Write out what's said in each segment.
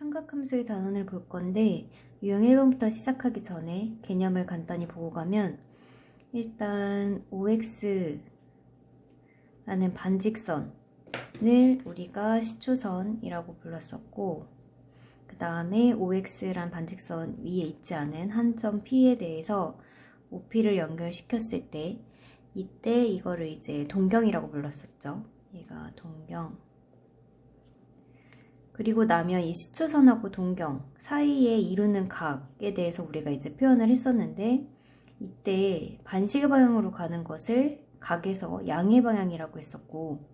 삼각함수의 단원을 볼 건데 유형 1번부터 시작하기 전에 개념을 간단히 보고 가면 일단 OX라는 반직선을 우리가 시초선이라고 불렀었고 그 다음에 OX란 반직선 위에 있지 않은 한 점 P에 대해서 OP를 연결시켰을 때 이때 이거를 이제 동경이라고 불렀었죠. 얘가 동경. 그리고 나면 이 시초선하고 동경 사이에 이루는 각에 대해서 우리가 이제 표현을 했었는데 이때 반시계 방향으로 가는 것을 각에서 양의 방향이라고 했었고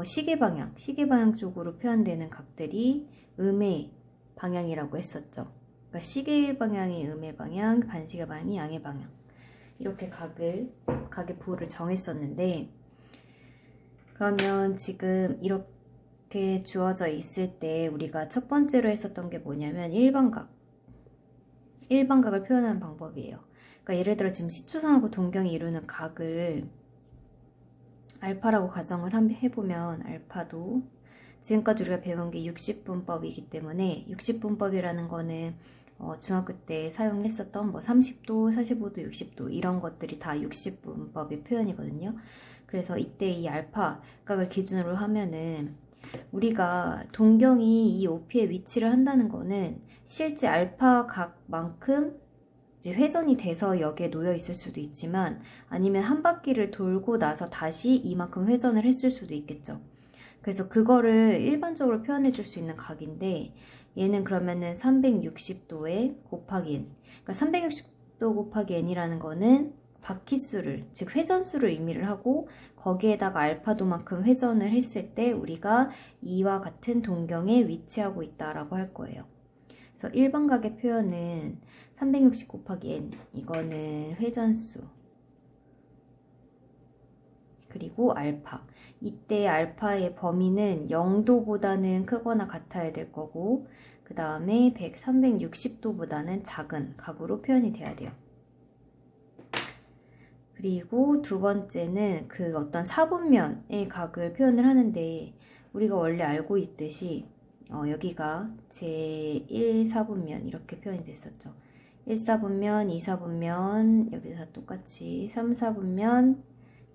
시계 방향 쪽으로 표현되는 각들이 음의 방향이라고 했었죠. 그러니까 시계 방향이 음의 방향, 반시계 방향이 양의 방향 이렇게 각의 부호를 정했었는데 그러면 지금 이렇게 주어져 있을 때 우리가 첫 번째로 했었던 게 뭐냐면 일반각을 표현하는 방법이에요. 그러니까 예를 들어 지금 시초선하고 동경이 이루는 각을 알파라고 가정을 해보면 알파도 지금까지 우리가 배운 게 60분법이기 때문에 60분법이라는 거는 중학교 때 사용했었던 뭐 30도, 45도, 60도 이런 것들이 다 60분법의 표현이거든요. 그래서 이때 이 알파 각을 기준으로 하면은 우리가 동경이 이 OP에 위치를 한다는 거는 실제 알파 각만큼 이제 회전이 돼서 여기에 놓여 있을 수도 있지만 아니면 한 바퀴를 돌고 나서 다시 이만큼 회전을 했을 수도 있겠죠. 그래서 그거를 일반적으로 표현해 줄 수 있는 각인데 얘는 그러면은 360도에 곱하기 n. 그러니까 360도 곱하기 n이라는 거는 바퀴수를, 즉 회전수를 의미를 하고 거기에다가 알파도만큼 회전을 했을 때 우리가 이와 같은 동경에 위치하고 있다라고 할 거예요. 그래서 일반각의 표현은 360 곱하기 n, 이거는 회전수, 그리고 알파. 이때 알파의 범위는 0도보다는 크거나 같아야 될 거고 그 다음에 360도보다는 작은 각으로 표현이 돼야 돼요. 그리고 두 번째는 그 어떤 사분면의 각을 표현을 하는데 우리가 원래 알고 있듯이 여기가 제1사분면 이렇게 표현이 됐었죠. 1사분면, 2사분면, 여기서 다 똑같이 3사분면,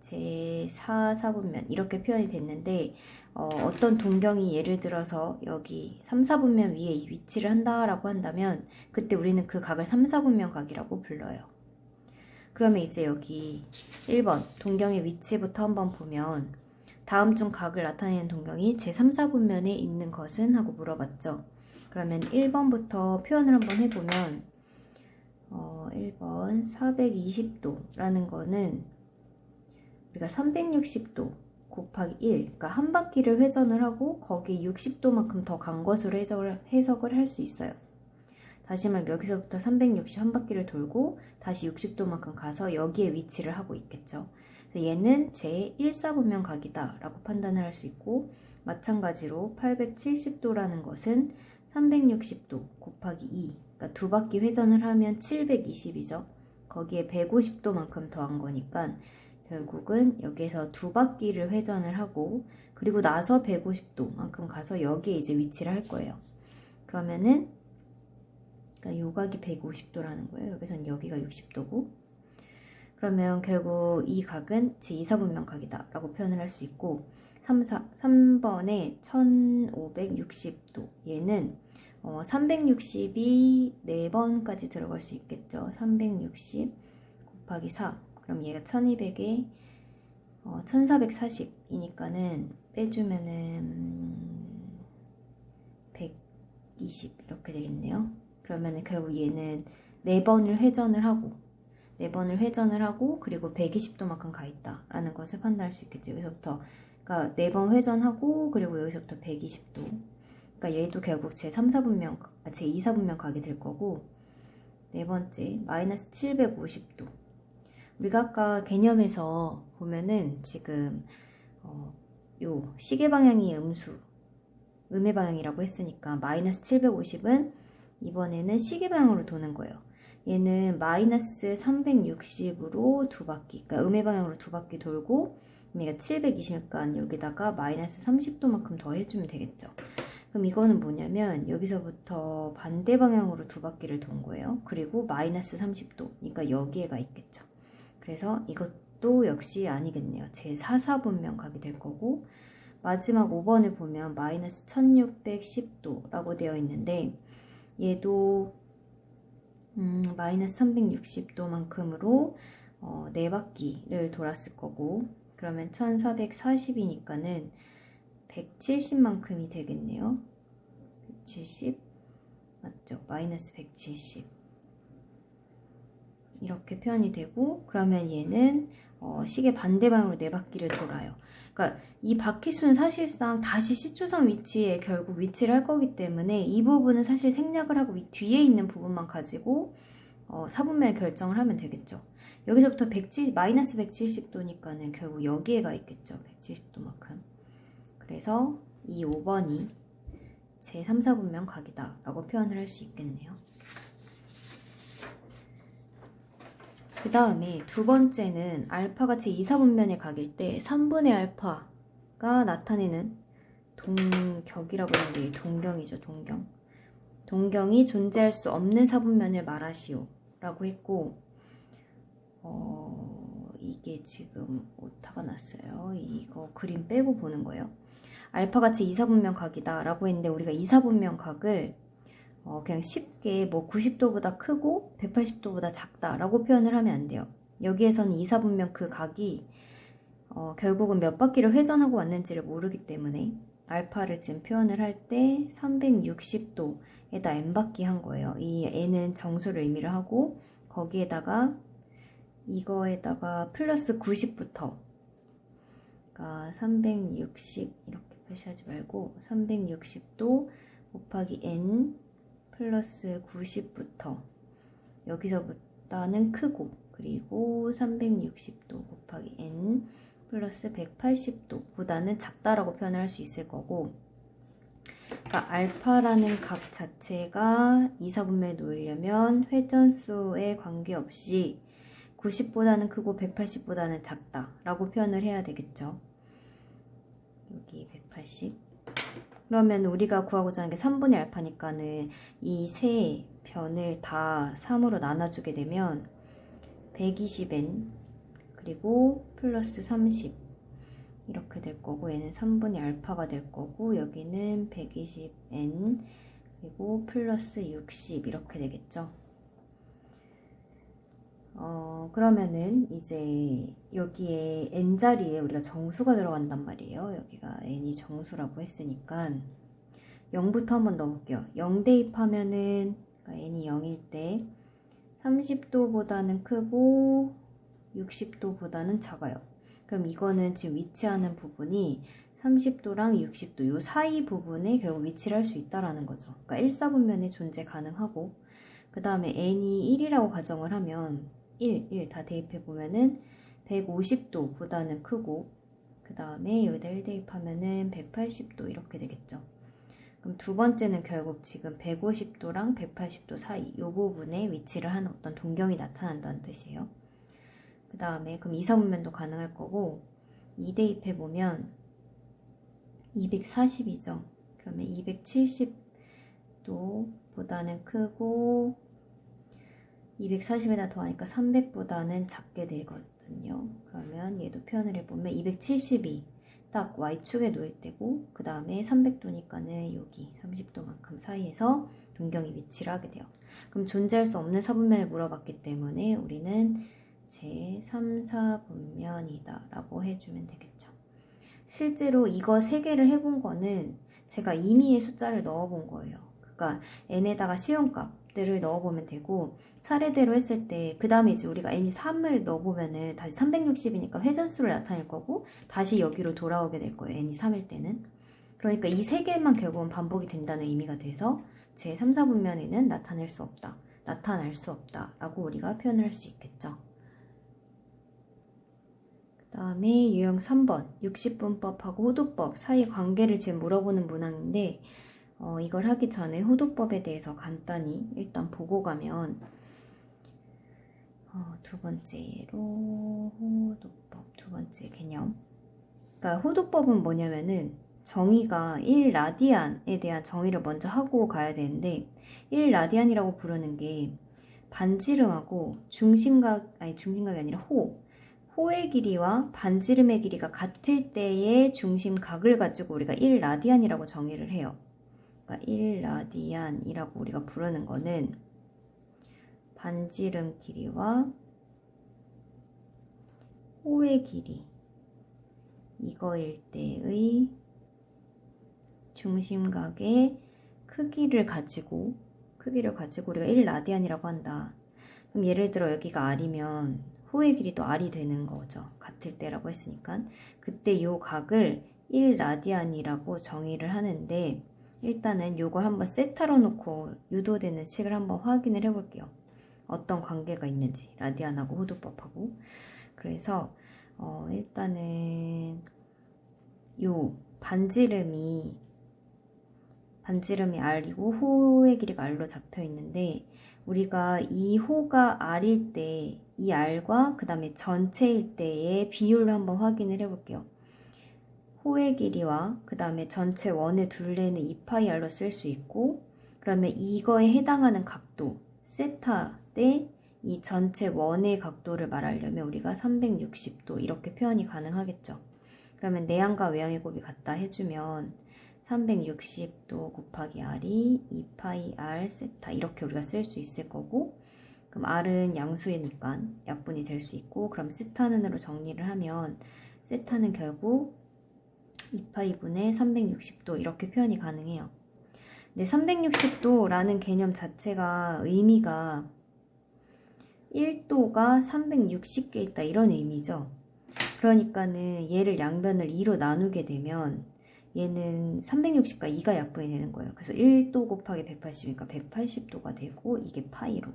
제4사분면 이렇게 표현이 됐는데 어떤 동경이 예를 들어서 여기 3사분면 위에 위치를 한다라고 한다면 그때 우리는 그 각을 3사분면 각이라고 불러요. 그러면 이제 여기 1번 동경의 위치부터 한번 보면 다음 중 각을 나타내는 동경이 제3, 4분면에 있는 것은? 하고 물어봤죠. 그러면 1번부터 표현을 한번 해보면 1번 420도라는 거는 우리가 360도 곱하기 1, 그러니까 한 바퀴를 회전을 하고 거기에 60도만큼 더 간 것으로 해석을 할 수 있어요. 다시 말하면 여기서부터 360 한 바퀴를 돌고 다시 60도만큼 가서 여기에 위치를 하고 있겠죠. 그래서 얘는 제1사분면 각이다 라고 판단을 할 수 있고 마찬가지로 870도라는 것은 360도 곱하기 2, 그러니까 두 바퀴 회전을 하면 720이죠. 거기에 150도만큼 더한 거니까 결국은 여기에서 두 바퀴를 회전을 하고 그리고 나서 150도만큼 가서 여기에 이제 위치를 할 거예요. 그러면은 그러니까 요 각이 150도라는 거예요. 여기선 여기가 60도고 그러면 결국 이 각은 제2사분면 각이다 라고 표현을 할 수 있고 3번에 1560도 얘는 360이 4번까지 들어갈 수 있겠죠. 360 곱하기 4 그럼 얘가 1200에 1440이니까는 빼주면은 120 이렇게 되겠네요. 그러면 결국 얘는 4번을 회전을 하고 그리고 120도만큼 가 있다 라는 것을 판단할 수 있겠죠. 여기서부터 그러니까 4번 회전하고 그리고 여기서부터 120도 그러니까 얘도 결국 제3, 4분면, 제2사분면 가게 될 거고 네 번째 마이너스 750도 우리가 아까 개념에서 보면은 지금 요 시계 방향이 음의 방향이라고 했으니까 마이너스 750은 이번에는 시계 방향으로 도는 거예요. 얘는 마이너스 360으로 두 바퀴, 그러니까 음의 방향으로 두 바퀴 돌고 얘가 720이니까 여기다가 마이너스 30도만큼 더 해주면 되겠죠. 그럼 이거는 뭐냐면 여기서부터 반대 방향으로 두 바퀴를 돈 거예요. 그리고 마이너스 30도. 그러니까 여기에 가 있겠죠. 그래서 이것도 역시 아니겠네요. 제4사분면 각이 될 거고, 마지막 5번을 보면 마이너스 1610도라고 되어 있는데 얘도 마이너스 360도만큼으로 4바퀴를 돌았을 거고, 그러면 1440이니까는 170만큼이 되겠네요. 170 맞죠? 마이너스 170 이렇게 표현이 되고, 그러면 얘는 시계 반대 방향으로 4바퀴를 돌아요. 그러니까 이 바퀴수는 사실상 다시 시초선 위치에 결국 위치를 할 거기 때문에 이 부분은 사실 생략을 하고 이 뒤에 있는 부분만 가지고 사분면을 결정을 하면 되겠죠. 여기서부터 마이너스 170도니까는 결국 여기에 가 있겠죠. 170도만큼. 그래서 이 5번이 제3, 4분면 각이다 라고 표현을 할 수 있겠네요. 그 다음에 두 번째는 알파가 제2, 4분면의 각일 때 3분의 알파가 나타내는 동격이라고 하는데 동경이죠. 동경이 존재할 수 없는 사분면을 말하시오 라고 했고, 이게 지금 오타가 났어요. 이거 그림 빼고 보는 거예요. 알파가 제2, 4분면 각이다 라고 했는데 우리가 2, 4분면 각을 그냥 쉽게 뭐 90도보다 크고 180도보다 작다 라고 표현을 하면 안 돼요. 여기에서는 2, 4분면 그 각이 결국은 몇 바퀴를 회전하고 왔는지를 모르기 때문에 알파를 지금 표현을 할 때 360도에다 n바퀴 한 거예요. 이 n은 정수를 의미를 하고, 거기에다가 이거에다가 플러스 90부터, 그러니까 360 이렇게 표시하지 말고 360도 곱하기 n 플러스 90부터, 여기서부터는 크고, 그리고 360도 곱하기 n 플러스 180도 보다는 작다라고 표현을 할 수 있을 거고, 그러니까 알파라는 각 자체가 2, 4분면에 놓으려면 회전수에 관계없이 90보다는 크고 180보다는 작다 라고 표현을 해야 되겠죠. 여기 180. 그러면 우리가 구하고자 하는 게 3분의 알파니까는 이 세 변을 다 3으로 나눠주게 되면 120n 그리고 플러스 30 이렇게 될 거고, 얘는 3분의 알파가 될 거고, 여기는 120n 그리고 플러스 60 이렇게 되겠죠. 그러면은 이제 여기에 n자리에 우리가 정수가 들어간단 말이에요. 여기가 n이 정수라고 했으니까 0부터 한번 넣어볼게요. 0 대입하면은, 그러니까 n이 0일 때 30도보다는 크고 60도보다는 작아요. 그럼 이거는 지금 위치하는 부분이 30도랑 60도 요 사이 부분에 결국 위치를 할 수 있다라는 거죠. 그러니까 1, 4분면에 존재 가능하고, 그 다음에 n이 1이라고 가정을 하면 1 다 대입해 보면은 150도보다는 크고, 그 다음에 여기다 1 대입하면은 180도 이렇게 되겠죠. 그럼 두 번째는 결국 지금 150도랑 180도 사이 이 부분에 위치를 하는 어떤 동경이 나타난다는 뜻이에요. 그 다음에 그럼 2, 4분면도 가능할 거고, 2 대입해 보면 240이죠. 그러면 270도보다는 크고 240에다 더하니까 300보다는 작게 되거든요. 그러면 얘도 표현을 해보면 270이 딱 Y축에 놓일 때고, 그 다음에 300도니까는 여기 30도만큼 사이에서 동경이 위치를 하게 돼요. 그럼 존재할 수 없는 사분면을 물어봤기 때문에 우리는 제3, 4분면이다 라고 해주면 되겠죠. 실제로 이거 3개를 해본 거는 제가 임의의 숫자를 넣어본 거예요. 그러니까 n에다가 시험값들을 넣어보면 되고, 차례대로 했을 때 그 다음에 이제 우리가 n이 3을 넣어보면은 다시 360이니까 회전수를 나타낼 거고 다시 여기로 돌아오게 될 거예요. n이 3일 때는. 그러니까 이 3개만 결국은 반복이 된다는 의미가 돼서 제3, 4분면에는 나타날 수 없다 라고 우리가 표현을 할 수 있겠죠. 그 다음에 유형 3번 60분법하고 호도법 사이의 관계를 지금 물어보는 문항인데, 이걸 하기 전에 호도법에 대해서 간단히 일단 보고 가면, 두 번째로 호도법 두 번째 개념. 그러니까 호도법은 뭐냐면은 정의가 1라디안에 대한 정의를 먼저 하고 가야 되는데 1라디안이라고 부르는 게 반지름하고 중심각이 아니라 호의 길이와 반지름의 길이가 같을 때의 중심각을 가지고 우리가 1라디안이라고 정의를 해요. 그러니까 1라디안이라고 우리가 부르는 거는 반지름 길이와 호의 길이 이거일 때의 중심각의 크기를 가지고 우리가 1라디안이라고 한다. 그럼 예를 들어 여기가 R이면 호의 길이도 R이 되는 거죠. 같을 때라고 했으니까. 그때 이 각을 1라디안이라고 정의를 하는데 일단은 요걸 한번 세타로 놓고 유도되는 식을 한번 확인을 해볼게요. 어떤 관계가 있는지 라디안하고 호도법하고. 그래서 일단은 요 반지름이 R이고 호의 길이가 R로 잡혀 있는데 우리가 이 호가 R일 때 이 R과 그 다음에 전체일 때의 비율을 한번 확인을 해볼게요. 호의 길이와 그 다음에 전체 원의 둘레는 2파이 R로 쓸 수 있고 그러면 이거에 해당하는 각도 세타 대 이 전체 원의 각도를 말하려면 우리가 360도 이렇게 표현이 가능하겠죠. 그러면 내향과 외향의 곱이 같다 해주면 360도 곱하기 R이 2파이 R 세타 이렇게 우리가 쓸 수 있을 거고 그럼 R은 양수이니까 약분이 될 수 있고 그럼 세타는으로 정리를 하면 세타는 결국 2파이 분의 360도 이렇게 표현이 가능해요. 근데 360도라는 개념 자체가 의미가 1도가 360개 있다 이런 의미죠. 그러니까는 얘를 양변을 2로 나누게 되면 얘는 360과 2가 약분이 되는 거예요. 그래서 1도 곱하기 180이니까 180도가 되고 이게 파이로.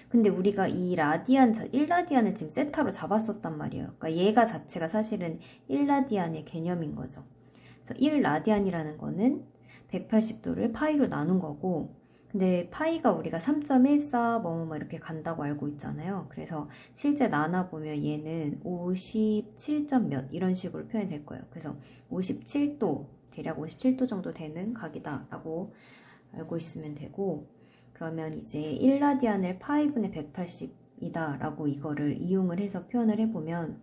근데 우리가 이 1라디안을 지금 세타로 잡았었단 말이에요. 그러니까 얘가 자체가 사실은 1라디안의 개념인 거죠. 그래서 1라디안이라는 거는 180도를 파이로 나눈 거고 근데 파이가 우리가 3.14 뭐 이렇게 간다고 알고 있잖아요. 그래서 실제 나눠보면 얘는 57점 몇 이런 식으로 표현이 될 거예요. 그래서 57도 대략 57도 정도 되는 각이다 라고 알고 있으면 되고 그러면 이제 1라디안을 파이분의 180이다 라고 이거를 이용을 해서 표현을 해보면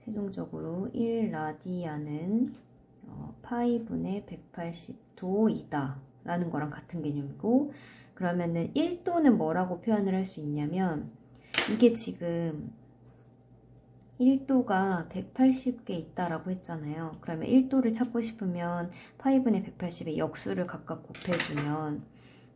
최종적으로 1라디안은 파이분의 180도이다 라는 거랑 같은 개념이고 그러면은 1도는 뭐라고 표현을 할 수 있냐면 이게 지금 1도가 180개 있다라고 했잖아요. 그러면 1도를 찾고 싶으면 파이분의 180의 역수를 각각 곱해주면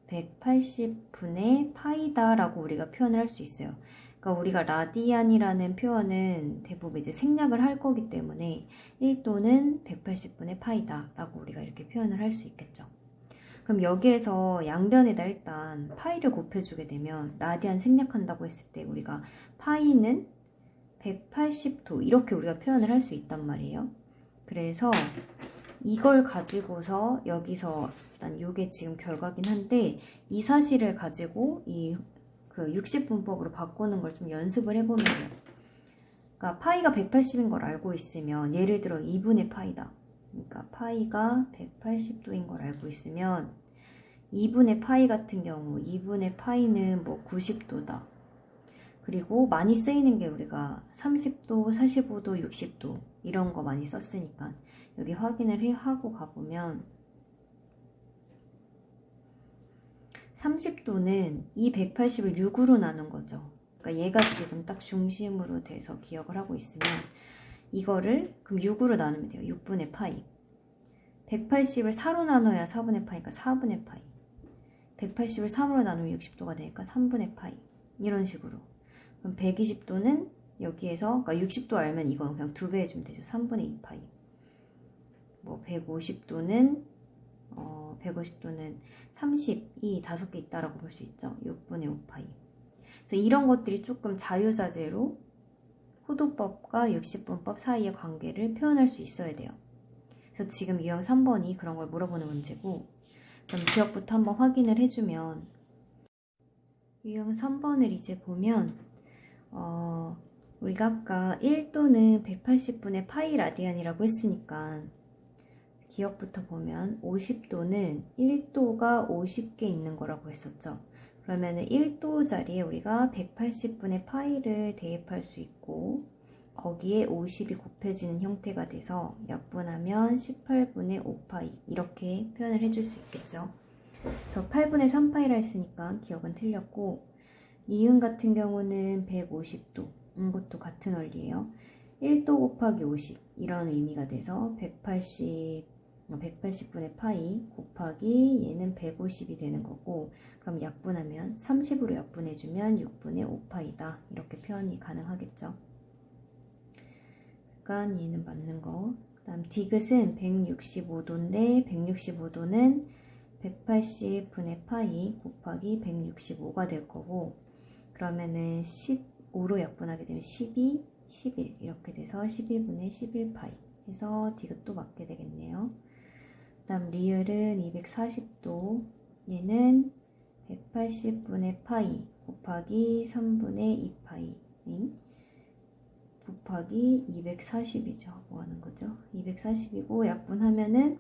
180분의 파이다 라고 우리가 표현을 할 수 있어요. 그러니까 우리가 라디안이라는 표현은 대부분 이제 생략을 할 거기 때문에 1도는 180분의 파이다 라고 우리가 이렇게 표현을 할 수 있겠죠. 그럼 여기에서 양변에다 일단 파이를 곱해주게 되면 라디안 생략한다고 했을 때 우리가 파이는 180도 이렇게 우리가 표현을 할 수 있단 말이에요. 그래서 이걸 가지고서 여기서 일단 이게 지금 결과긴 한데 이 사실을 가지고 이 그 60분법으로 바꾸는 걸 좀 연습을 해보면 돼요. 그러니까 파이가 180인 걸 알고 있으면 예를 들어 2분의 파이다. 그러니까 파이가 180도인 걸 알고 있으면 2분의 파이 같은 경우 2분의 파이는 뭐 90도다. 그리고 많이 쓰이는 게 우리가 30도, 45도, 60도 이런 거 많이 썼으니까 여기 확인을 하고 가보면 30도는 이 180을 6으로 나눈 거죠. 그러니까 얘가 지금 딱 중심으로 돼서 기억을 하고 있으면 이거를 그럼 6으로 나누면 돼요. 6분의 파이. 180을 4로 나눠야 4분의 파이니까 4분의 파이. 180을 3으로 나누면 60도가 되니까 3분의 파이. 이런 식으로. 그럼 120도는 여기에서 그러니까 60도 알면 이건 그냥 2배 해주면 되죠. 3분의 2파이. 뭐 150도는 30이 5개 있다라고 볼 수 있죠. 6분의 5파이. 그래서 이런 것들이 조금 자유자재로 호도법과 60분법 사이의 관계를 표현할 수 있어야 돼요. 그래서 지금 유형 3번이 그런 걸 물어보는 문제고 그럼 기억부터 한번 확인을 해주면 유형 3번을 이제 보면 우리가 아까 1도는 180분의 파이 라디안이라고 했으니까 기억부터 보면 50도는 1도가 50개 있는 거라고 했었죠. 그러면 1도 자리에 우리가 180분의 파이를 대입할 수 있고 거기에 50이 곱해지는 형태가 돼서 약분하면 18분의 5파이 이렇게 표현을 해줄 수 있겠죠. 그래서 8분의 3파이라 했으니까 기억은 틀렸고 니은 같은 경우는 150도 이것도 같은 원리예요. 1도 곱하기 50 이런 의미가 돼서 180분의 파이 곱하기 얘는 150이 되는 거고 그럼 약분하면 30으로 약분해주면 6분의 5파이다 이렇게 표현이 가능하겠죠. 그러니까 얘는 맞는 거. 그 다음 디귿은 165도인데 165도는 180분의 파이 곱하기 165가 될 거고 그러면은 15로 약분하게 되면 12, 11 이렇게 돼서 12분의 11파이 해서 디귿도 맞게 되겠네요. 그 다음 리을은 240도 얘는 180분의 파이 곱하기 3분의 2파이 곱하기 240이죠. 뭐 하는 거죠? 240이고 약분하면은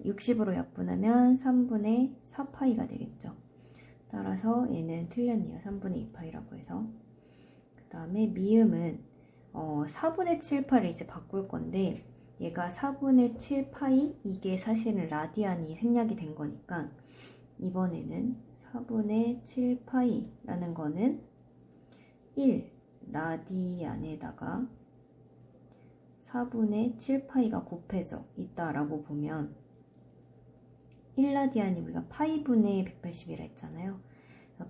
60으로 약분하면 3분의 4파이가 되겠죠. 따라서 얘는 틀렸네요. 3분의 2파이라고 해서. 그 다음에 미음은 4분의 7파를 이제 바꿀 건데 얘가 4분의 7파이 이게 사실은 라디안이 생략이 된 거니까 이번에는 4분의 7파이라는 거는 1 라디안에다가 4분의 7파이가 곱해져 있다라고 보면 1라디안이 우리가 파이분의 180이라 했잖아요.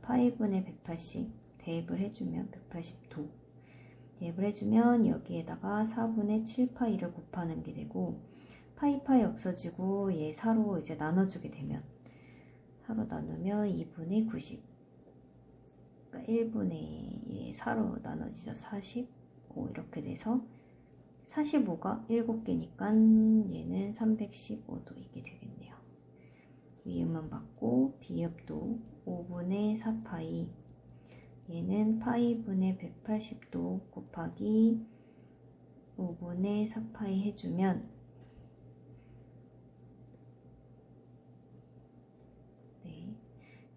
파이분의 180 대입을 해주면 180도 대입을 해주면 여기에다가 4분의 7파이를 곱하는 게 되고 파이 없어지고 얘 4로 이제 나눠주게 되면 4로 나누면 2분의 90 그러니까 1분의 4로 나눠지죠. 45 이렇게 돼서 45가 7개니까 얘는 315도 이게 되겠네요. 위음만 받고 비읍도 5분의 4파이 얘는 파이분의 180도 곱하기 5분의 4파이 해주면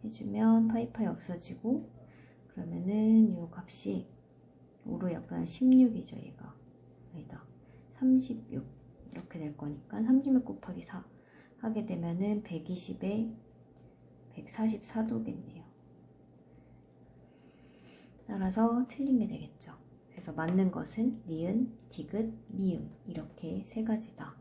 해주면 파이 없어지고 그러면은 요 값이 5로 약분 16이죠. 얘가 아니다 36 이렇게 될 거니까 36 곱하기 4 하게 되면은 120에 144도겠네요. 따라서 틀린 게 되겠죠. 그래서 맞는 것은 니은, 디귿, 미음 이렇게 세 가지다.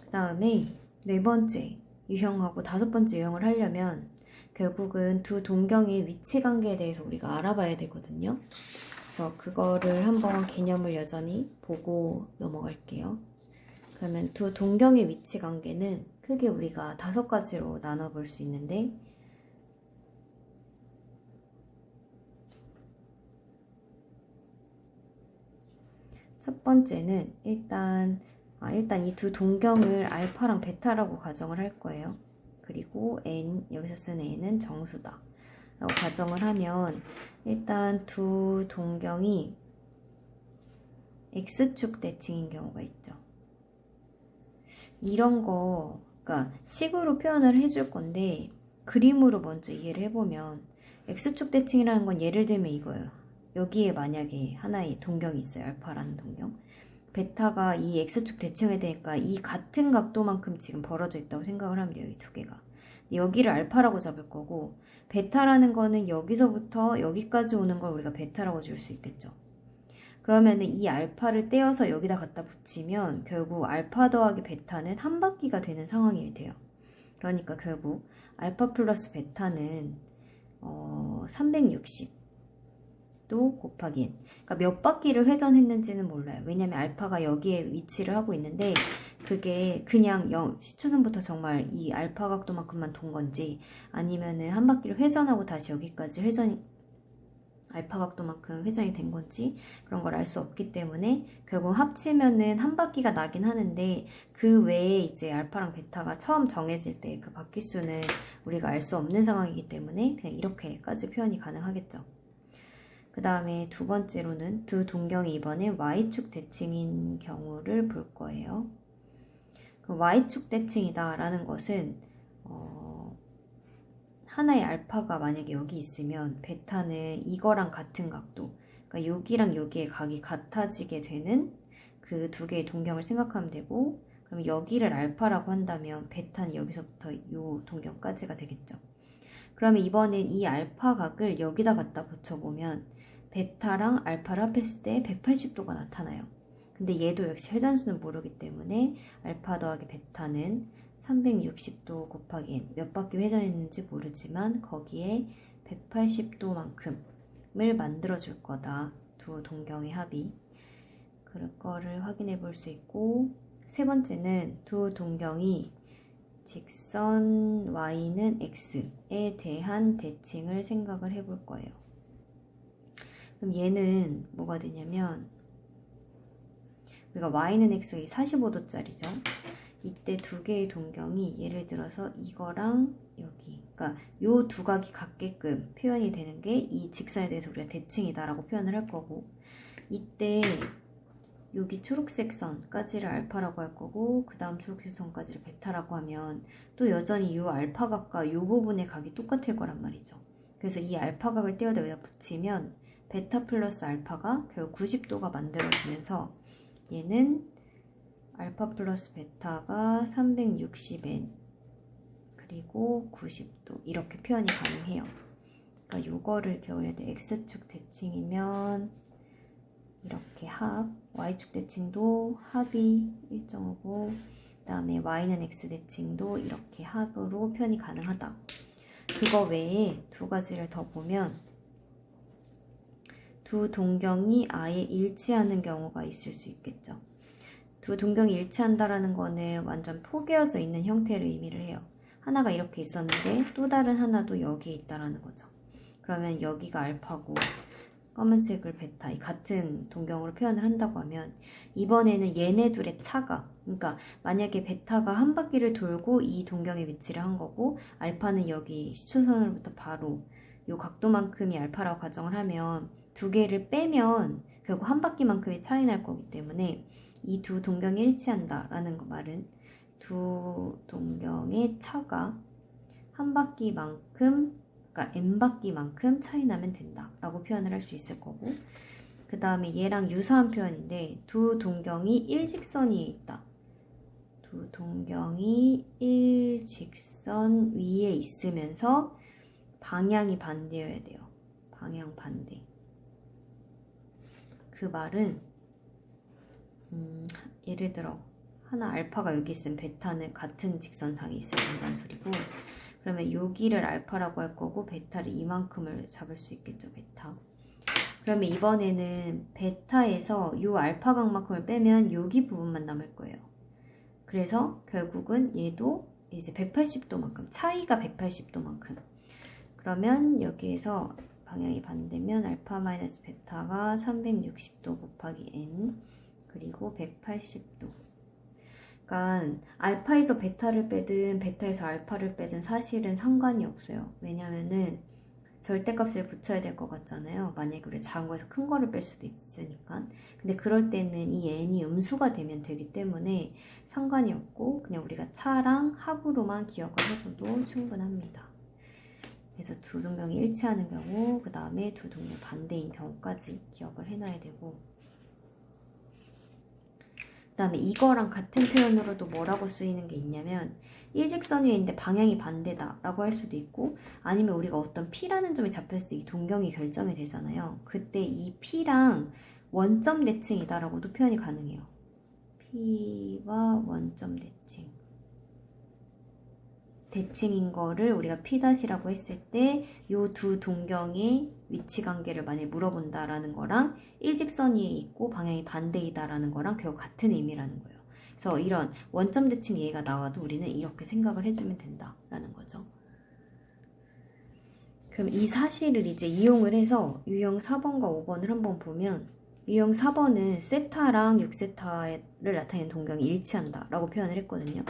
그 다음에 네 번째 유형하고 다섯 번째 유형을 하려면 결국은 두 동경의 위치 관계에 대해서 우리가 알아봐야 되거든요. 그래서 그거를 한번 개념을 여전히 보고 넘어갈게요. 그러면 두 동경의 위치 관계는 크게 우리가 5가지로 나눠볼 수 있는데 첫 번째는 일단 이 두 동경을 알파랑 베타라고 가정을 할 거예요. 그리고 n, 여기서 쓴 n은 정수다 라고 가정을 하면 일단 두 동경이 x축 대칭인 경우가 있죠. 이런 거 그러니까 식으로 표현을 해줄 건데 그림으로 먼저 이해를 해보면 x축 대칭이라는 건 예를 들면 이거예요. 여기에 만약에 하나의 동경이 있어요. 알파라는 동경. 베타가 이 x축 대칭이 되니까 이 같은 각도만큼 지금 벌어져 있다고 생각을 하면 돼요. 이 두 개가. 여기를 알파라고 잡을 거고 베타라는 거는 여기서부터 여기까지 오는 걸 우리가 베타라고 줄 수 있겠죠. 그러면 이 알파를 떼어서 여기다 갖다 붙이면 결국 알파 더하기 베타는 한 바퀴가 되는 상황이 돼요. 그러니까 결국 알파 플러스 베타는 360도 곱하기 n. 그러니까 몇 바퀴를 회전했는지는 몰라요. 왜냐면 알파가 여기에 위치를 하고 있는데 그게 그냥 시초선부터 정말 이 알파 각도만큼만 돈 건지 아니면은 한 바퀴를 회전하고 다시 여기까지 알파 각도만큼 회전이 된 건지 그런 걸 알 수 없기 때문에 결국 합치면은 한 바퀴가 나긴 하는데 그 외에 이제 알파랑 베타가 처음 정해질 때 그 바퀴수는 우리가 알 수 없는 상황이기 때문에 그냥 이렇게까지 표현이 가능하겠죠. 그 그 다음에 두 번째로는 두 동경이 이번에 y축 대칭인 경우를 볼 거예요. 그 y축 대칭이다 라는 것은 하나의 알파가 만약에 여기 있으면 베타는 이거랑 같은 각도, 그러니까 여기랑 여기의 각이 같아지게 되는 그 두 개의 동경을 생각하면 되고, 그럼 여기를 알파라고 한다면 베타는 여기서부터 이 동경까지가 되겠죠. 그러면 이번엔 이 알파 각을 여기다 갖다 붙여보면 베타랑 알파를 합했을 때 180도가 나타나요. 근데 얘도 역시 회전수는 모르기 때문에 알파 더하기 베타는 360도 곱하기 n, 몇 바퀴 회전했는지 모르지만 거기에 180도만큼을 만들어 줄 거다. 두 동경의 합이. 그럴 거를 확인해 볼 수 있고, 세 번째는 두 동경이 직선 y는 x에 대한 대칭을 생각을 해 볼 거예요. 그럼 얘는 뭐가 되냐면, 우리가 y는 x가 45도짜리죠. 이때 두 개의 동경이 예를 들어서 이거랑 여기, 그러니까 요 두 각이 같게끔 표현이 되는 게 이 직선에 대해서 우리가 대칭이다 라고 표현을 할 거고, 이때 여기 초록색 선까지를 알파라고 할 거고, 그 다음 초록색 선까지를 베타라고 하면 또 여전히 이 알파 각과 이 부분의 각이 똑같을 거란 말이죠. 그래서 이 알파 각을 떼어다 여기다 붙이면 베타 플러스 알파가 결국 90도가 만들어지면서 얘는 알파 플러스 베타가 360n 그리고 90도 이렇게 표현이 가능해요. 그러니까 요거를 기억해야 돼. x축 대칭이면 이렇게 합, y축 대칭도 합이 1.5고, 그 다음에 y는 x 대칭도 이렇게 합으로 표현이 가능하다. 그거 외에 두 가지를 더 보면 두 동경이 아예 일치하는 경우가 있을 수 있겠죠. 두 동경이 일치한다라는 거는 완전 포개어져 있는 형태를 의미를 해요. 하나가 이렇게 있었는데 또 다른 하나도 여기에 있다라는 거죠. 그러면 여기가 알파고 검은색을 베타, 이 같은 동경으로 표현을 한다고 하면 이번에는 얘네 둘의 차가, 그러니까 만약에 베타가 한 바퀴를 돌고 이 동경에 위치를 한 거고 알파는 여기 시초선으로부터 바로 이 각도만큼이 알파라고 가정을 하면 두 개를 빼면 결국 한 바퀴만큼의 차이 날 거기 때문에 이 두 동경이 일치한다라는 말은 두 동경의 차가 한 바퀴만큼, 그러니까 n바퀴만큼 차이 나면 된다 라고 표현을 할 수 있을 거고, 그 다음에 얘랑 유사한 표현인데 두 동경이 일직선 위에 있다. 두 동경이 일직선 위에 있으면서 방향이 반대여야 돼요. 방향 반대. 그 말은 예를 들어 하나 알파가 여기 있으면 베타는 같은 직선상에 있어야 된다는 소리고, 그러면 여기를 알파라고 할 거고 베타를 이만큼을 잡을 수 있겠죠. 베타. 그러면 이번에는 베타에서 이 알파 각만큼을 빼면 여기 부분만 남을 거예요. 그래서 결국은 얘도 이제 180도만큼, 차이가 180도만큼. 그러면 여기에서 방향이 반대면 알파 마이너스 베타가 360도 곱하기 n 그리고 180도. 그러니까 알파에서 베타를 빼든 베타에서 알파를 빼든 사실은 상관이 없어요. 왜냐면은 절대값을 붙여야 될 것 같잖아요. 만약에 우리 작은 거에서 큰 거를 뺄 수도 있으니까. 근데 그럴 때는 이 n이 음수가 되면 되기 때문에 상관이 없고 그냥 우리가 차랑 합으로만 기억을 해줘도 충분합니다. 그래서 두 동경이 일치하는 경우, 그 다음에 두 동경 반대인 경우까지 기억을 해놔야 되고, 그 다음에 이거랑 같은 표현으로도 뭐라고 쓰이는 게 있냐면 일직선 위에 있는데 방향이 반대다 라고 할 수도 있고, 아니면 우리가 어떤 P라는 점이 잡혔을 때 이 동경이 결정이 되잖아요. 그때 이 P랑 원점 대칭이다 라고도 표현이 가능해요. P와 원점 대칭인 거를 우리가 P'라고 했을 때 이 두 동경의 위치 관계를 만약에 물어본다라는 거랑 일직선 위에 있고 방향이 반대이다라는 거랑 결국 같은 의미라는 거예요. 그래서 이런 원점 대칭 예가 나와도 우리는 이렇게 생각을 해주면 된다라는 거죠. 그럼 이 사실을 이제 이용을 해서 유형 4번과 5번을 한번 보면, 유형 4번은 세타랑 6세타를 나타내는 동경이 일치한다 라고 표현을 했거든요.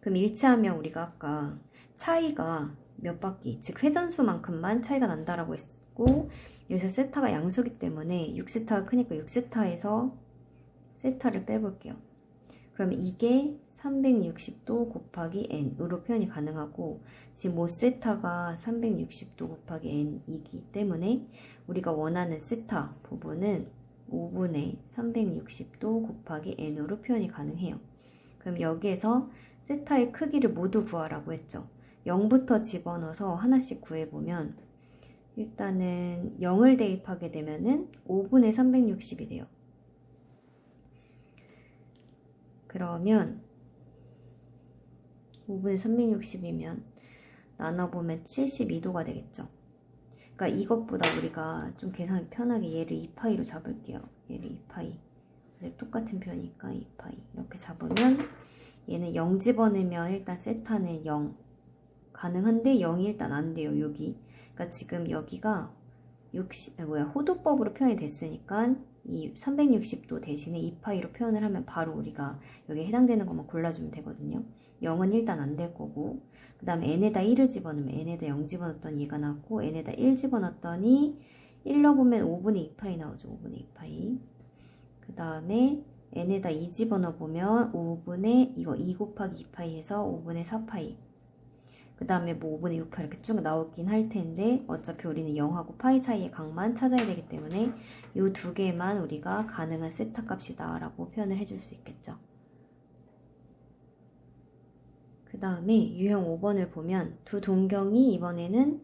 그럼 일치하면 우리가 아까 차이가 몇 바퀴, 즉 회전수만큼만 차이가 난다라고 했고, 여기서 세타가 양수기 때문에 6세타가 크니까 6세타에서 세타를 빼볼게요. 그러면 이게 360도 곱하기 n으로 표현이 가능하고 지금 5세타가 360도 곱하기 n이기 때문에 우리가 원하는 세타 부분은 5분의 360도 곱하기 n으로 표현이 가능해요. 그럼 여기에서 세타의 크기를 모두 구하라고 했죠. 0부터 집어넣어서 하나씩 구해보면 일단은 0을 대입하게 되면은 5분의 360이 돼요. 그러면 5분의 360이면 나눠보면 72도가 되겠죠. 그러니까 이것보다 우리가 좀 계산이 편하게 얘를 2파이로 잡을게요. 얘를 2파이. 똑같은 표니까 2파이. 이렇게 잡으면 얘는 0 집어넣으면 일단 세타는 0. 가능한데 0이 일단 안 돼요. 여기. 그러니까 지금 여기가 호도법으로 표현이 됐으니까 이 360도 대신에 2파이로 표현을 하면 바로 우리가 여기에 해당되는 것만 골라주면 되거든요. 0은 일단 안 될 거고 그 다음에 n에다 1을 집어넣으면 n에다 0 집어넣었더니 얘가 나왔고 n에다 1 집어넣었더니 1 넣어보면 5분의 2파이 나오죠. 5분의 2파이. 그 다음에 n에다 2 집어넣어보면 5분의 이거 2 곱하기 2파이 해서 5분의 4파이. 그 다음에 뭐 5분의 6파 이렇게 쭉 나오긴 할 텐데 어차피 우리는 0하고 파이 사이의 각만 찾아야 되기 때문에 이 두 개만 우리가 가능한 세타 값이다 라고 표현을 해줄 수 있겠죠. 그 다음에 유형 5번을 보면 두 동경이 이번에는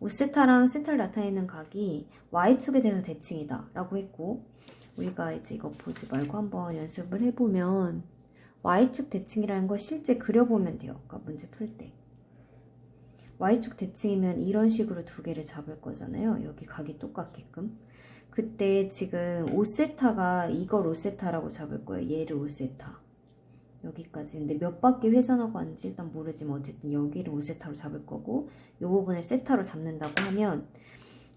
5세타랑 세타를 나타내는 각이 y축에 대해서 대칭이다 라고 했고 우리가 이제 이거 보지 말고 한번 연습을 해보면 y축 대칭이라는 걸 실제 그려보면 돼요. 그러니까 문제 풀 때. y축 대칭이면 이런 식으로 두 개를 잡을 거잖아요. 여기 각이 똑같게끔. 그때 지금 5세타가 이걸 5세타라고 잡을 거예요. 얘를 5세타. 여기까지. 근데 몇 바퀴 회전하고 왔는지 일단 모르지만 어쨌든 여기를 5세타로 잡을 거고 이 부분을 세타로 잡는다고 하면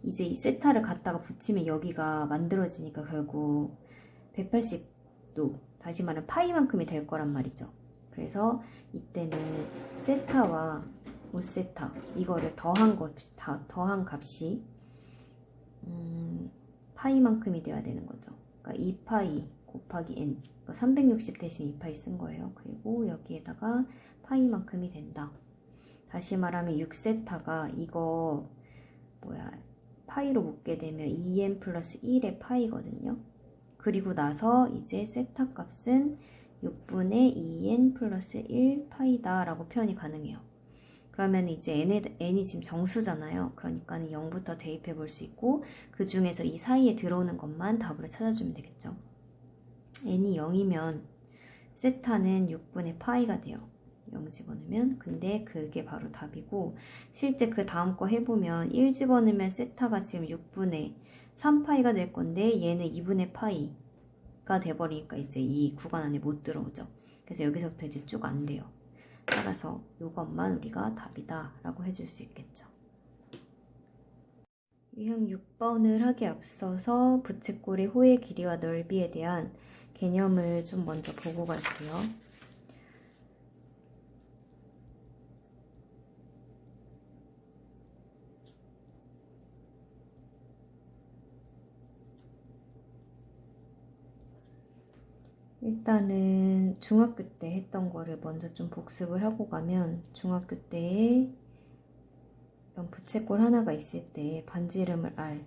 이제 이 세타를 갖다가 붙이면 여기가 만들어지니까 결국 180도 다시 말하면 파이만큼이 될 거란 말이죠. 그래서 이때는 세타와 5세타 이거를 더한 값이 파이만큼이 돼야 되는 거죠. 그러니까 2파이 곱하기 n 360 대신 2파이 쓴 거예요. 그리고 여기에다가 파이만큼이 된다. 다시 말하면 6세타가 이거 파이로 묶게 되면 2n 플러스 1의 파이거든요. 그리고 나서 이제 세타 값은 6분의 2n 플러스 1 파이다 라고 표현이 가능해요. 그러면 이제 n이 지금 정수잖아요. 그러니까 0부터 대입해 볼 수 있고 그 중에서 이 사이에 들어오는 것만 답으로 찾아주면 되겠죠. n이 0이면 세타는 6분의 파이가 돼요. 0 집어넣으면. 근데 그게 바로 답이고 실제 그 다음 거 해보면 1 집어넣으면 세타가 지금 6분의 3파이가 될 건데 얘는 2분의 파이가 돼버리니까 이제 이 구간 안에 못 들어오죠. 그래서 여기서부터 이제 쭉 안 돼요. 따라서 이것만 우리가 답이다 라고 해줄 수 있겠죠. 유형 6번을 하기 앞서서 부채꼴의 호의 길이와 넓이에 대한 개념을 좀 먼저 보고 갈게요. 일단은 중학교 때 했던 거를 먼저 좀 복습을 하고 가면 중학교 때에 이런 부채꼴 하나가 있을 때 반지 이름을 R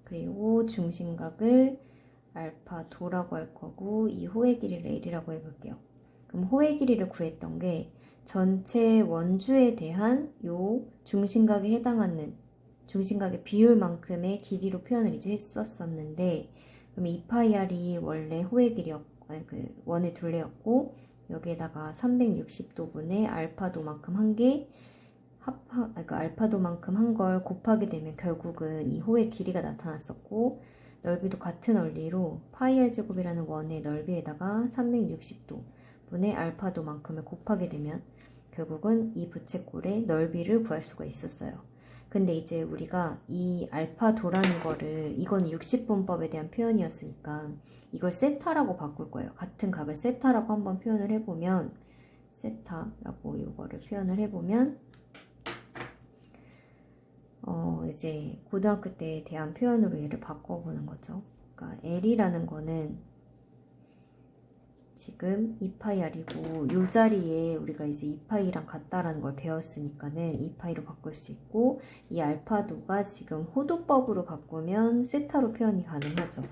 그리고 중심각을 알파 도라고 할 거고 이 호의 길이를 L이라고 해볼게요. 그럼 호의 길이를 구했던 게 전체 원주에 대한 요 중심각에 해당하는 중심각의 비율만큼의 길이로 표현을 이제 했었었는데 그럼 2파이R이 원래 호의 길이였고 원의 둘레였고 여기에다가 360도분의 알파도만큼 한 게 알파도만큼 한 걸 곱하게 되면 결국은 이 호의 길이가 나타났었고 넓이도 같은 원리로 파이 r제곱이라는 원의 넓이에다가 360도 분의 알파도만큼을 곱하게 되면 결국은 이 부채꼴의 넓이를 구할 수가 있었어요. 근데 이제 우리가 이 알파도라는 거를 이건 60분법에 대한 표현이었으니까 이걸 세타라고 바꿀 거예요. 같은 각을 세타라고 한번 표현을 해보면 세타라고 이거를 표현을 해보면 이제 고등학교 때에 대한 표현으로 얘를 바꿔보는 거죠. 그러니까 L이라는 거는 지금 2파이R이고 요 자리에 우리가 이제 2파이랑 같다라는 걸 배웠으니까는 2파이로 바꿀 수 있고, 이 알파도가 지금 호도법으로 바꾸면 세타로 표현이 가능하죠.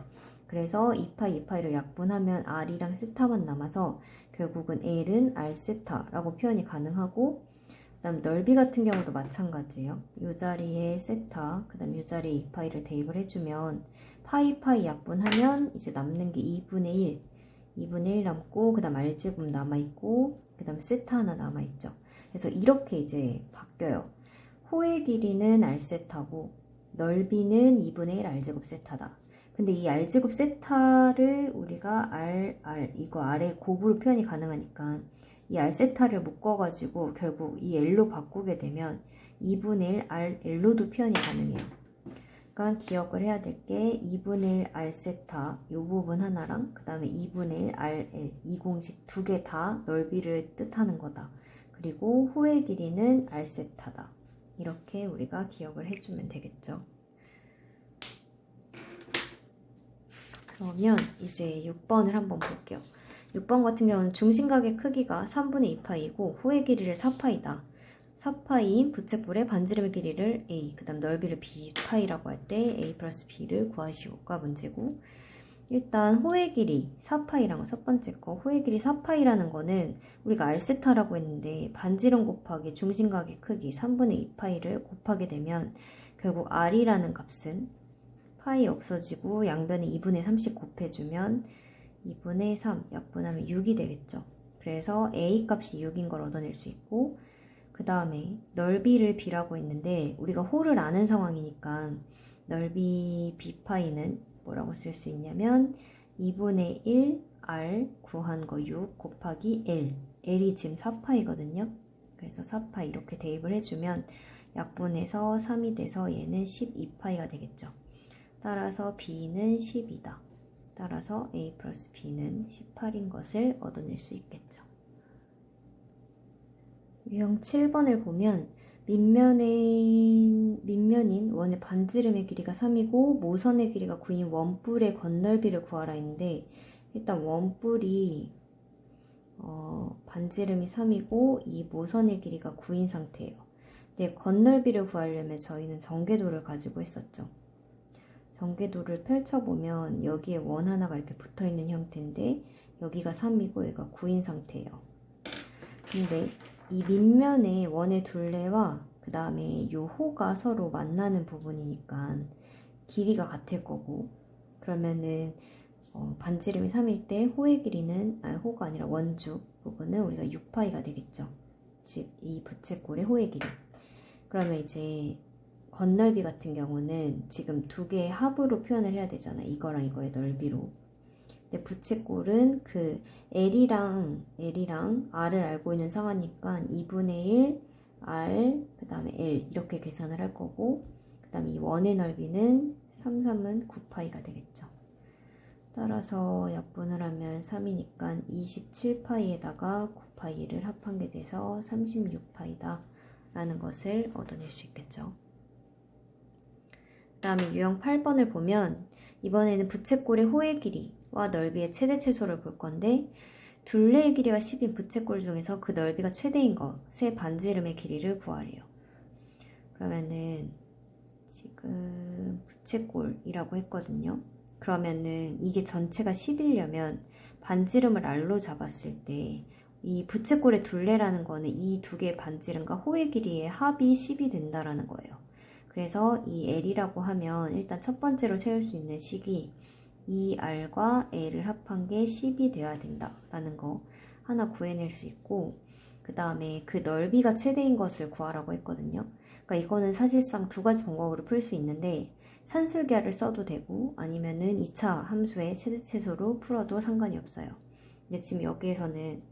그래서 2파이, 2파이를 약분하면 R이랑 세타만 남아서 결국은 L은 R 세타라고 표현이 가능하고, 그 다음 넓이 같은 경우도 마찬가지예요. 이 자리에 세타, 그 다음 이 자리에 2파이를 대입을 해주면 파이 약분하면 이제 남는 게 2분의 1, 2분의 1 남고, 그 다음 R제곱 남아있고, 그 다음 세타 하나 남아있죠. 그래서 이렇게 이제 바뀌어요. 호의 길이는 R세타고 넓이는 2분의 1 R제곱 세타다. 근데 이 R제곱 세타를 우리가 이거 R의 곱으로 표현이 가능하니까 이 R세타를 묶어가지고 결국 이 L로 바꾸게 되면 2분의 1 RL로도 표현이 가능해요. 그러니까 기억을 해야 될 게 2분의 1 R세타 이 부분 하나랑 그 다음에 2분의 1 RL 이 공식 두 개 다 넓이를 뜻하는 거다. 그리고 호의 길이는 R세타다. 이렇게 우리가 기억을 해주면 되겠죠. 그러면 이제 6번을 한번 볼게요. 6번 같은 경우는 중심각의 크기가 3분의 2파이고 호의 길이를 4파이다. 4파이인 부채꼴의 반지름의 길이를 a, 그 다음 넓이를 b파이라고 할 때 a 플러스 b를 구하시오가 문제고, 일단 호의 길이 4파이라는 첫 번째 거, 호의 길이 4파이라는 거는 우리가 R세타라고 했는데 반지름 곱하기 중심각의 크기 3분의 2파이를 곱하게 되면 결국 R이라는 값은 파이 없어지고 양변에 2분의 3씩 곱해주면 2분의 3 약분하면 6이 되겠죠. 그래서 a 값이 6인 걸 얻어낼 수 있고, 그 다음에 넓이를 b라고 했는데 우리가 호를 아는 상황이니까 넓이 b파이는 뭐라고 쓸 수 있냐면 2분의 1 r 구한 거 6 곱하기 l, l이 지금 4파이거든요. 그래서 4파이 이렇게 대입을 해주면 약분해서 3이 돼서 얘는 12파이가 되겠죠. 따라서 b는 10이다. 따라서 a 플러스 b는 18인 것을 얻어낼 수 있겠죠. 유형 7번을 보면 밑면인 원의 반지름의 길이가 3이고 모선의 길이가 9인 원뿔의 건널비를 구하라 했는데, 일단 원뿔이 반지름이 3이고 이 모선의 길이가 9인 상태예요. 근데 건널비를 구하려면 저희는 전개도를 가지고 했었죠. 전개도를 펼쳐보면 여기에 원 하나가 이렇게 붙어있는 형태인데 여기가 3이고 여기가 9인 상태예요. 근데 이 밑면의 원의 둘레와 그 다음에 요 호가 서로 만나는 부분이니까 길이가 같을 거고, 그러면은 반지름이 3일 때 호의 길이는, 호가 아니라 원주 부분은 우리가 6파이가 되겠죠. 즉 이 부채꼴의 호의 길이. 그러면 이제 건널비 같은 경우는 지금 두 개의 합으로 표현을 해야 되잖아. 이거랑 이거의 넓이로. 근데 부채꼴은 그 L이랑 R을 알고 있는 상황이니까 2분의 1 R 그 다음에 L 이렇게 계산을 할 거고, 그 다음에 이 원의 넓이는 3은 9파이가 되겠죠. 따라서 약분을 하면 3이니까 27파이에다가 9파이를 합한 게 돼서 36파이다 라는 것을 얻어낼 수 있겠죠. 그 다음에 유형 8번을 보면 이번에는 부채꼴의 호의 길이와 넓이의 최대 최소를 볼 건데, 둘레의 길이가 10인 부채꼴 중에서 그 넓이가 최대인 것의 반지름의 길이를 구하래요. 그러면은 지금 부채꼴이라고 했거든요. 그러면은 이게 전체가 10이려면 반지름을 R로 잡았을 때 이 부채꼴의 둘레라는 거는 이 두 개의 반지름과 호의 길이의 합이 10이 된다라는 거예요. 그래서 이 L이라고 하면 일단 첫 번째로 세울 수 있는 식이 2R과 L을 합한 게 10이 되어야 된다라는 거 하나 구해낼 수 있고, 그 다음에 그 넓이가 최대인 것을 구하라고 했거든요. 그러니까 이거는 사실상 두 가지 방법으로 풀 수 있는데 산술기하를 써도 되고 아니면은 2차 함수의 최대 최소로 풀어도 상관이 없어요. 근데 지금 여기에서는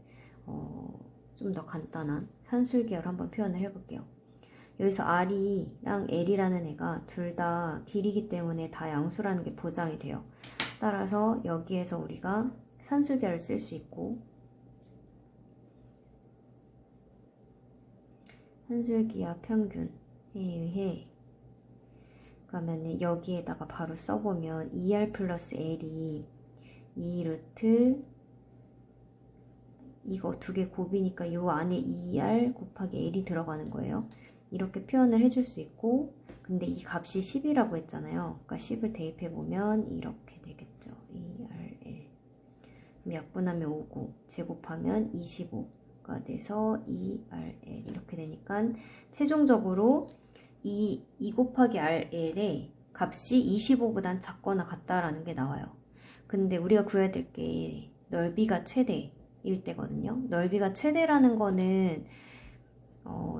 좀 더 간단한 산술기하로 한번 표현을 해볼게요. 여기서 R이랑 L이라는 애가 둘 다 길이기 때문에 다 양수라는 게 보장이 돼요. 따라서 여기에서 우리가 산술기하를 쓸 수 있고, 산술기하 평균에 의해 그러면 여기에다가 바로 써보면 2R 플러스 L이 2 루트 이거 두 개 곱이니까 요 안에 2R 곱하기 L이 들어가는 거예요. 이렇게 표현을 해줄 수 있고, 근데 이 값이 10이라고 했잖아요. 그러니까 10을 대입해보면 이렇게 되겠죠. 2RL. 약분하면 5고, 제곱하면 25가 돼서 2RL. 이렇게 되니까, 최종적으로 2 곱하기 RL의 값이 25보단 작거나 같다라는 게 나와요. 근데 우리가 구해야 될 게 넓이가 최대일 때거든요. 넓이가 최대라는 거는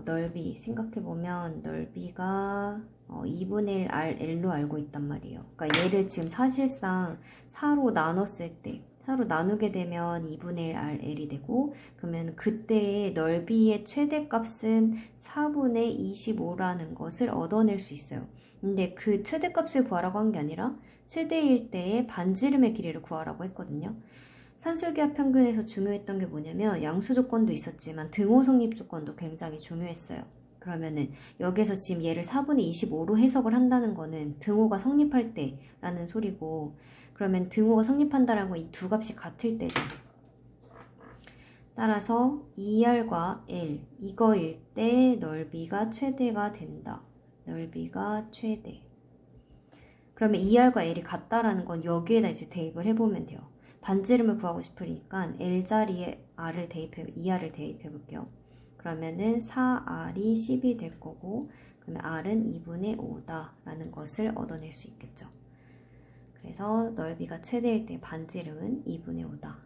넓이 생각해보면 넓이가 2분의 1 RL로 알고 있단 말이에요. 그러니까 얘를 지금 사실상 4로 나눴을 때 4로 나누게 되면 2분의 1 RL이 되고, 그러면 그때의 넓이의 최대값은 4분의 25라는 것을 얻어낼 수 있어요. 근데 그 최대값을 구하라고 한 게 아니라 최대일 때의 반지름의 길이를 구하라고 했거든요. 산술기하 평균에서 중요했던 게 뭐냐면 양수 조건도 있었지만 등호 성립 조건도 굉장히 중요했어요. 그러면은 여기서 지금 얘를 4분의 25로 해석을 한다는 거는 등호가 성립할 때라는 소리고, 그러면 등호가 성립한다는 건 이 두 값이 같을 때죠. 따라서 2R과 L 이거일 때 넓이가 최대가 된다. 넓이가 최대. 그러면 2R과 L이 같다라는 건 여기에다 이제 대입을 해보면 돼요. 반지름을 구하고 싶으니까 L 자리에 R을 대입해, 2R을 대입해 볼게요. 그러면은 4R이 10이 될 거고, 그러면 R은 2분의 5다 라는 것을 얻어낼 수 있겠죠. 그래서 넓이가 최대일 때 반지름은 2분의 5다